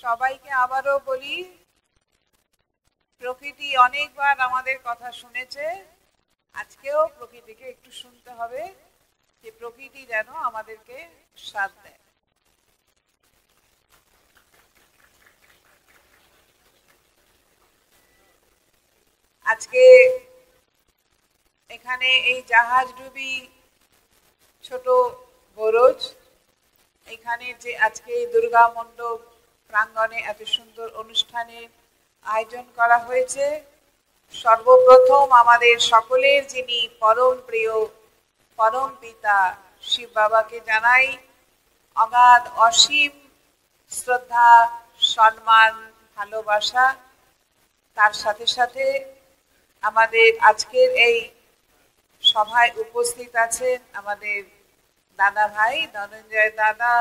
সবাইকে আবারও বলি, প্রকৃতি অনেকবার আমাদের কথা শুনেছে, আজকেও প্রকৃতিকে একটু শুনতে হবে, যে প্রকৃতি যেন আমাদেরকে সাথ দেয়। আজকে এখানে এই জাহাজডুবি ছোট বরজ, এখানে যে আজকে দুর্গা মণ্ডপ প্রাঙ্গণে এত সুন্দর অনুষ্ঠানের আয়োজন করা হয়েছে, সর্বপ্রথম আমাদের সকলের যিনি পরম প্রিয় পরম পিতা শিব বাবাকে জানাই অগাধ অসীম শ্রদ্ধা, সম্মান, ভালোবাসা। তার সাথে সাথে আমাদের আজকের এই সভায় উপস্থিত আছেন আমাদের দাদা ভাই ধনঞ্জয় দাদা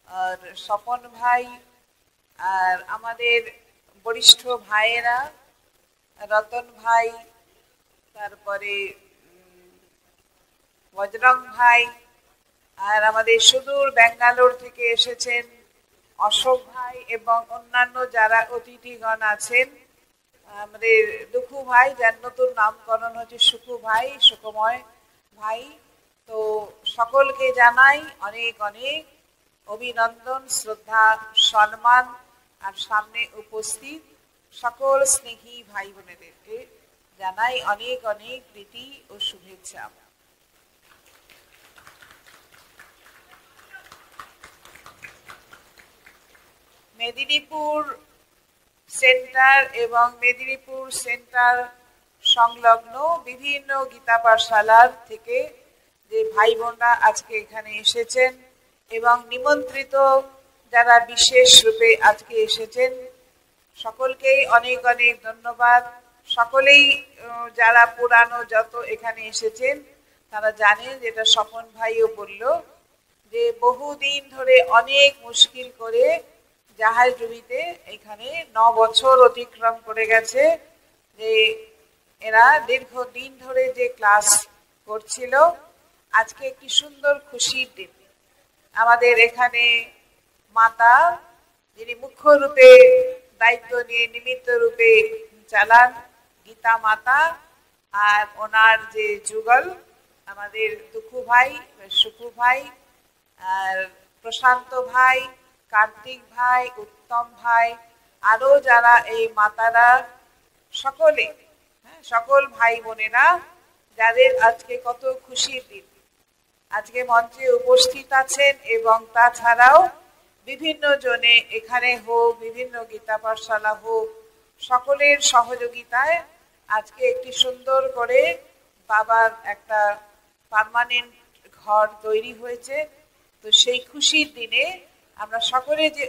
আর স্বপন ভাই, আর আমাদের বরিষ্ঠ ভাইয়েরা রতন ভাই, তারপরে বজরং ভাই, আর আমাদের সুদূর ব্যাঙ্গালোর থেকে এসেছেন অশোক ভাই এবং অন্যান্য যারা অতিথিগণ আছেন, আমাদের দুঃখু ভাই যার নতুন নামকরণ হচ্ছে সুখু ভাই, সুখময় ভাই। তো সকলকে জানাই অনেক অনেক অভিনন্দন, শ্রদ্ধা, সম্মান। আর সামনে উপস্থিত সকল স্নেহী ভাই বোনেদেরকে জানাই অনেক অনেক প্রীতি ও শুভেচ্ছা। মেদিনীপুর সেন্টার এবং মেদিনীপুর সেন্টার সংলগ্ন বিভিন্ন গীতা পাঠশালার থেকে যে ভাই বোনরা আজকে এখানে এসেছেন এবং নিমন্ত্রিত যারা বিশেষ রূপে আজকে এসেছেন, সকলকেই অনেক অনেক ধন্যবাদ। সকলেই যারা পুরানো যত এখানে এসেছেন তারা জানেন, যেটা স্বপন ভাইও বলল, যে বহুদিন ধরে অনেক মুশকিল করে জাহাজডুবিতে এখানে 9 বছর অতিক্রম করে গেছে, যে এরা দীর্ঘদিন ধরে যে ক্লাস করছিল। আজকে একটি সুন্দর খুশির দিন। আমাদের এখানে মাতা যিনি মুখ্য রূপে দায়িত্ব নিয়ে নিমিত্ত রূপে চালান, গীতা মাতা, আর ওনার যে যুগল আমাদের দুঃখু ভাই, সুখু ভাই, আর প্রশান্ত ভাই, কার্তিক ভাই, উত্তম ভাই, আরো যারা এই মাতারা সকলে, সকল ভাই বোনেরা যাদের আজকে কত খুশির দিন, আজকে মঞ্চে উপস্থিত আছেন এবং তাছাড়াও বিভিন্ন জনে এখানে হোক, বিভিন্ন গীতা পাঠশালা হোক, সকলের সহযোগিতায় আজকে একটি সুন্দর করে বাবার একটা পার্মানেন্ট ঘর তৈরি হয়েছে। তো সেই খুশির দিনে আমরা সকলে যে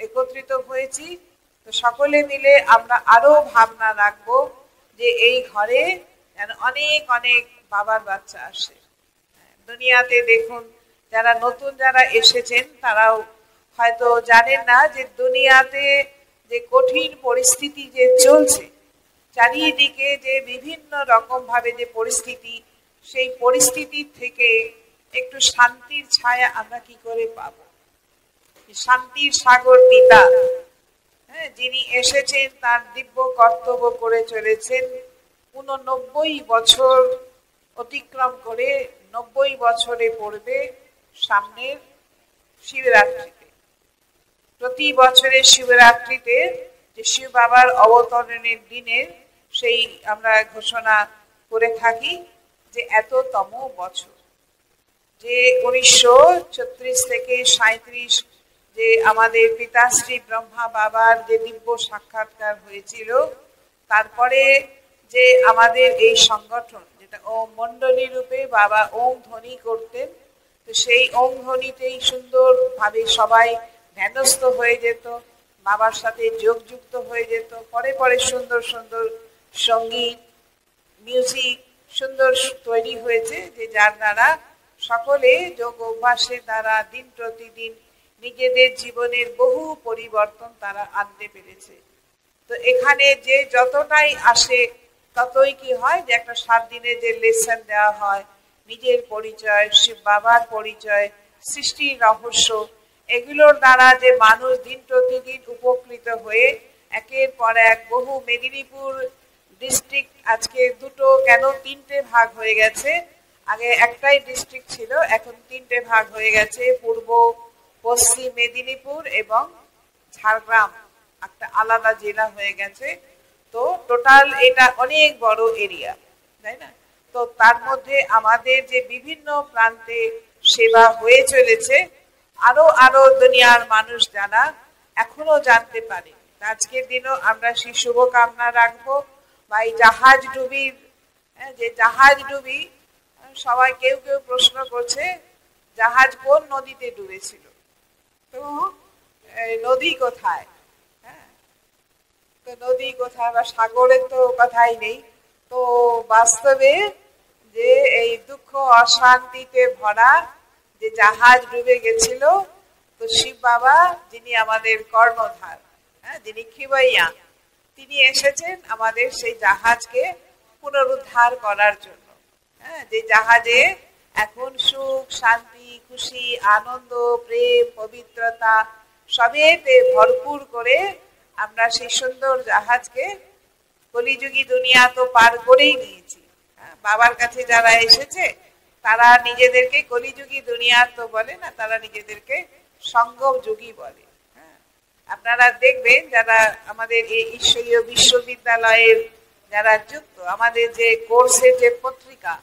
একত্রিত হয়েছি, তো সকলে মিলে আমরা আরো ভাবনা রাখবো যে এই ঘরে যেন অনেক অনেক বাবার বাচ্চা আসে। দুনিয়াতে দেখুন, যারা নতুন যারা এসেছেন তারাও হয়তো জানেন না যে দুনিয়াতে যে কঠিন পরিস্থিতি যে চলছে, চারিদিকে যে বিভিন্ন রকম ভাবে যে পরিস্থিতি, সেই পরিস্থিতির থেকে একটু শান্তির ছায়া আমরা কি করে পাবো। শান্তির সাগর পিতা, যিনি এসেছেন তার দিব্য কর্তব্য করে চলেছেন, 89 বছর অতিক্রম করে 90 বছরে পড়বে সামনের শিবরাত্রিতে। প্রতি বছরের শিবরাত্রিতে যে শিব বাবার অবতরণের দিনের সেই আমরা ঘোষণা করে থাকি যে এততম বছর, যে 1936 থেকে 37 যে আমাদের পিতাশ্রী ব্রহ্মা বাবার যে দিব্য সাক্ষাৎকার হয়েছিল, তারপরে যে আমাদের এই সংগঠন যেটা ওম মণ্ডলী রূপে বাবা ওম ধ্বনি করতেন, তো সেই ওম ধ্বনিতেই সুন্দরভাবে সবাই ধ্যানস্থ হয়ে যেত, বাবার সাথে যোগযুক্ত হয়ে যেত। পরে পরে সুন্দর সুন্দর সঙ্গীত, মিউজিক সুন্দর তৈরি হয়েছে, যে যার দ্বারা সকলে যোগ অভ্যাসের দ্বারা দিন প্রতিদিন নিজেদের জীবনের বহু পরিবর্তন তারা আনতে পেরেছে। তো এখানে যে যতটাই আসে ততই কি হয়, যে একটা 7 দিনের যে লেসন দেওয়া হয়, নিজের পরিচয়, শিব বাবার পরিচয়, সৃষ্টির রহস্য, এগুলোর দ্বারা যে মানুষ দিন প্রতিদিন উপকৃত হয়ে একের পর এক বহু মেদিনীপুর ডিস্ট্রিক্ট আজকে দুটো কেন তিনটে ভাগ হয়ে গেছে, আগে একটাই ডিস্ট্রিক্ট ছিল, এখন তিনটে ভাগ হয়ে গেছে, পূর্ব পশ্চিম মেদিনীপুর এবং ঝাড়গ্রাম একটা আলাদা জেলা হয়ে গেছে। তো টোটাল এটা অনেক বড় এরিয়া, তাই না? তো তার মধ্যে আমাদের যে বিভিন্ন প্রান্তে সেবা হয়ে চলেছে, আরো আরো দুনিয়ার মানুষ যারা এখনো জানতে পারে, আজকের দিনও আমরা সেই শুভকামনা রাখবো। বা এই জাহাজ ডুবির, যে জাহাজ ডুবি, সবাই কেউ কেউ প্রশ্ন করছে জাহাজ কোন নদীতে ডুবেছিল, তো নদী কোথায়? হ্যাঁ, তো নদী কোথায় বা সাগরের তো কথাই নেই। তো বাস্তবে যে এই দুঃখ অশান্তিতে ভরা যে জাহাজ ডুবে গেছিল, তো শিব বাবা যিনি আমাদের কর্ণধার, যিনি খিবইয়া, তিনি এসেছেন আমাদের সেই জাহাজকে পুনরুদ্ধার করার জন্য। যে জাহাজে এখন সুখ, শান্তি, খুশি, আনন্দ, প্রেম, পবিত্রতা সবেতে ভরপুর করে আমরা সেই সুন্দর জাহাজকে কলিযুগী দুনিয়া তো পার করেই নিয়েছি। বাবার কাছে যারা এসেছে তারা নিজেদেরকে কলিযুগী দুনিয়া তো বলে না, তারা নিজেদেরকে সঙ্গম যুগী বলে। আপনারা দেখবেন যারা আমাদের এই ঈশ্বরীয় বিশ্ববিদ্যালয়ের যারা যুক্ত, আমাদের যে কোর্সের যে পত্রিকা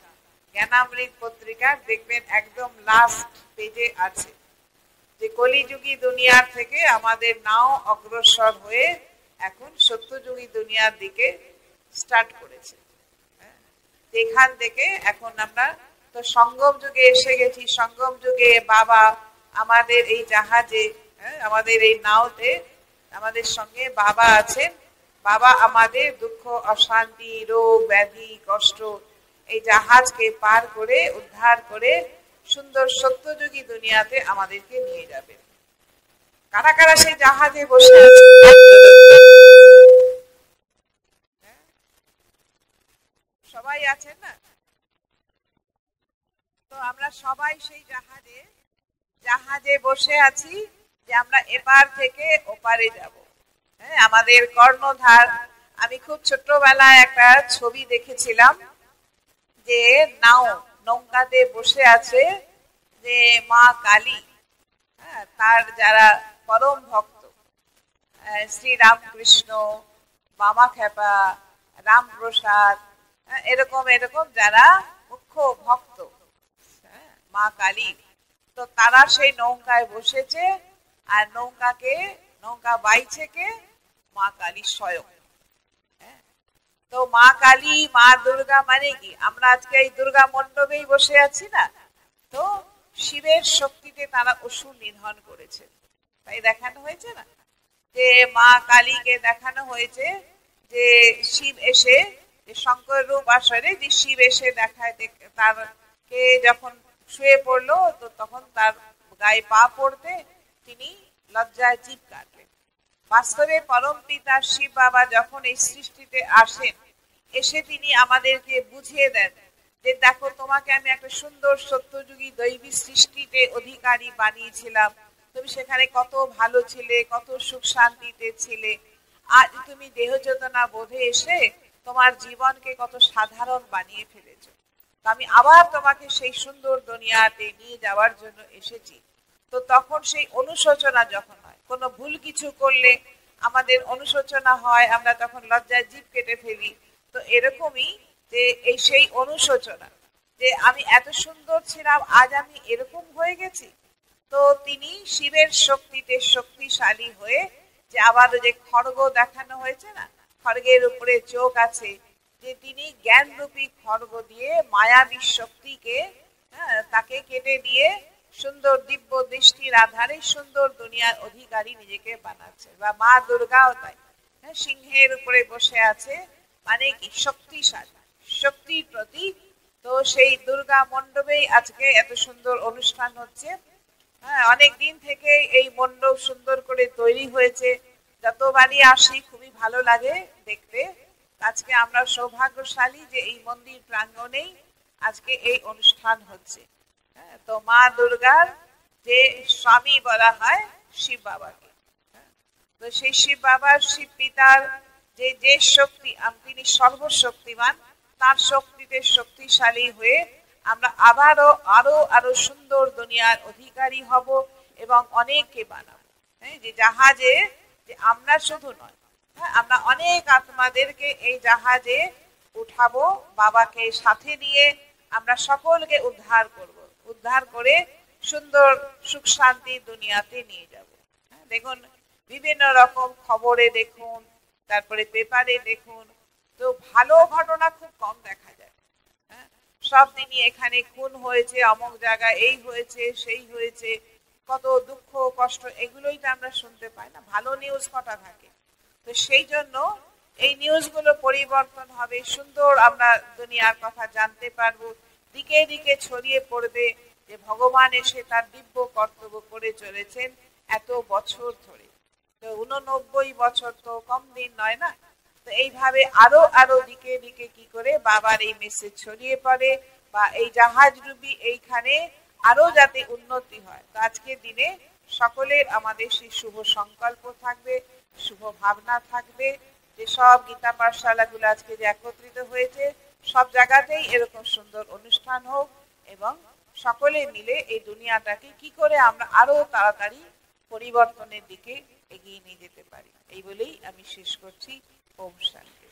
জ্ঞানামৃত পত্রিকা, দেখবেন একদম লাস্ট পেজে আছে যে কলিযুগী দুনিয়ার থেকে আমাদের নাও অগ্রসর হয়ে এখন সত্যযুগী দুনিয়ার দিকে স্টার্ট করেছে। এখান থেকে এখন আমরা তো সঙ্গম যুগে এসে গেছি। সঙ্গম যুগে বাবা আমাদের এই জাহাজে, আমাদের এই নাওতে আমাদের সঙ্গে বাবা আছেন। বাবা আমাদের দুঃখ, অশান্তি, রোগ, ব্যাধি, কষ্ট এই জাহাজকে পার করে উদ্ধার করে সুন্দর সত্যযুগী দুনিয়াতে আমাদেরকে নিয়ে যাবে। কারা কারা সেই জাহাজে বসে আছে? সবাই আছেন না? তো আমরা সবাই সেই জাহাজে বসে আছি যে আমরা এপার থেকে ওপারে যাব। আমাদের কর্ণধার, আমি খুব ছোটবেলায় একটা ছবি দেখেছিলাম যে নৌকাতে বসে আছে যে মা কালী, তার যারা পরম ভক্ত, শ্রী রামকৃষ্ণ, মামা খেপা, রামপ্রসাদ, এরকম এরকম যারা মুখ্য ভক্ত মা কালীর, তো তারা সেই নৌকায় বসেছে। আর নৌকা বাইছে কে? মা কালী স্বয়ং। তো মা কালী, মা দুর্গা মানে কি? আমরা আজকে এই দুর্গা মণ্ডপেই বসে আছি না, তো শিবের শক্তিতে তারা অসুর নিধন করেছে, তাই দেখানো হয়েছে না যে মা কালীকে দেখানো হয়েছে যে শিব এসে, যে শঙ্কর রূপ আসরে যে শিব এসে দেখায়, তারকে যখন শুয়ে পড়লো তো তখন তার গায়ে পা পড়তে তিনি লজ্জায় জিভ কাটলেন। বাস্তবে পরম পিতা শিব বাবা যখন এই সৃষ্টিতে আসেন, এসে তিনি আমাদেরকে বুঝিয়ে দেন যে দেখো, তোমাকে আমি একটা সুন্দর সত্যযুগী দৈবী সৃষ্টিতে অধিকারী বানিয়েছিলাম, তুমি সেখানে কত ভালো ছিলে, কত সুখ শান্তিতে ছিলে। আজ তুমি দেহ চেতনা বোধে এসে তোমার জীবনকে কত সাধারণ বানিয়ে ফেলেছো। আমি আবার তোমাকে সেই সুন্দর দুনিয়াতে নিয়ে যাওয়ার জন্য এসেছি। তো তখন সেই অনুশোচনা যখন হয়, কোনো ভুল কিছু করলে আমাদের অনুশোচনা হয়, আমরা তখন লজ্জায় জিভ কেটে ফেলি। তো এরকমই যে এই সেই অনুশোচনা যে আমি এত সুন্দর ছিলাম, আজ আমি এরকম হয়ে গেছি। তো তিনি শিবের শক্তিতে শক্তিশালী হয়ে, যে আবার যে খড়গ দেখানো হয়েছে না, খড়গের উপরে চোখ আছে, যে তিনি জ্ঞানরূপী খড়গ দিয়ে মায়াবী শক্তিকে তাকে কেটে দিয়ে সুন্দর দিব্য দৃষ্টির আধারে সুন্দর দুনিয়ার অধিকারী নিজেকে বানাচ্ছে। বা মা দুর্গাও তাই, সিংহের উপরে বসে আছে, মানে কি? শক্তিশালী, শক্তির প্রতীক। তো সেই দুর্গা মণ্ডপেই আজকে এত সুন্দর অনুষ্ঠান হচ্ছে। অনেক দিন থেকে এই মণ্ডপ সুন্দর করে তৈরি হয়েছে, যতবারই আসি খুবই ভালো লাগে দেখতে। আজকে আমরা সৌভাগ্যশালী যে এই মন্দির প্রাঙ্গণেই আজকে এই অনুষ্ঠান হচ্ছে। তো মা দুর্গার যে স্বামী বলা হয় শিব বাবাকে। তো সেই শিব বাবার, শিব পিতার যে যে শক্তি, তিনি সর্বশক্তিমান, তার শক্তিতে শক্তিশালী হয়ে আমরা আবারও আরো আরো সুন্দর দুনিয়ার অধিকারী হব এবং অনেককে বানাবো। যে জাহাজে যে আমরা শুধু নয়, আমরা অনেক আত্মাদেরকে এই জাহাজে উঠাবো, বাবাকে সাথে নিয়ে আমরা সকলকে উদ্ধার করব, উদ্ধার করে সুন্দর সুখ শান্তি দুনিয়াতে নিয়ে যাব। দেখুন বিভিন্ন রকম খবরে দেখুন, তারপরে পেপারে দেখুন, তো ভালো ঘটনা খুব কম দেখা যায়। সব দিনই এখানে খুন হয়েছে, অমুক জায়গায় এই হয়েছে সেই হয়েছে, কত দুঃখ কষ্ট, এগুলোই তো আমরা শুনতে পাই না, ভালো নিউজ কটা থাকে। তো সেই জন্য এই নিউজগুলো পরিবর্তন হবে, সুন্দর আমরা দুনিয়ার কথা জানতে পারবো, দিকে দিকে ছড়িয়ে পড়বে যে ভগবান এসে তার দিব্য কর্তব্য করে চলেছেন এত বছর ধরে। তো 89 বছর তো কম দিন নয় না। তো এইভাবে আরো আরো দিকে দিকে কি করে বাবার এই মেসেজ ছড়িয়ে পড়ে, বা এই জাহাজরূপী এইখানে আরো যাতে উন্নতি হয়। তো আজকের দিনে সকলের আমাদের সেই শুভ সংকল্প থাকবে, শুভ ভাবনা থাকবে, যে সব গীতা পাঠশালাগুলো আজকে যে একত্রিত হয়েছে, সব জায়গাতেই এরকম সুন্দর অনুষ্ঠান হোক এবং সকলে মিলে এই দুনিয়াটাকে কি করে আমরা আরো তাড়াতাড়ি পরিবর্তনের দিকে এগিয়ে নিয়ে যেতে পারি। এই বলেই আমি শেষ করছি। ওম শান্তি।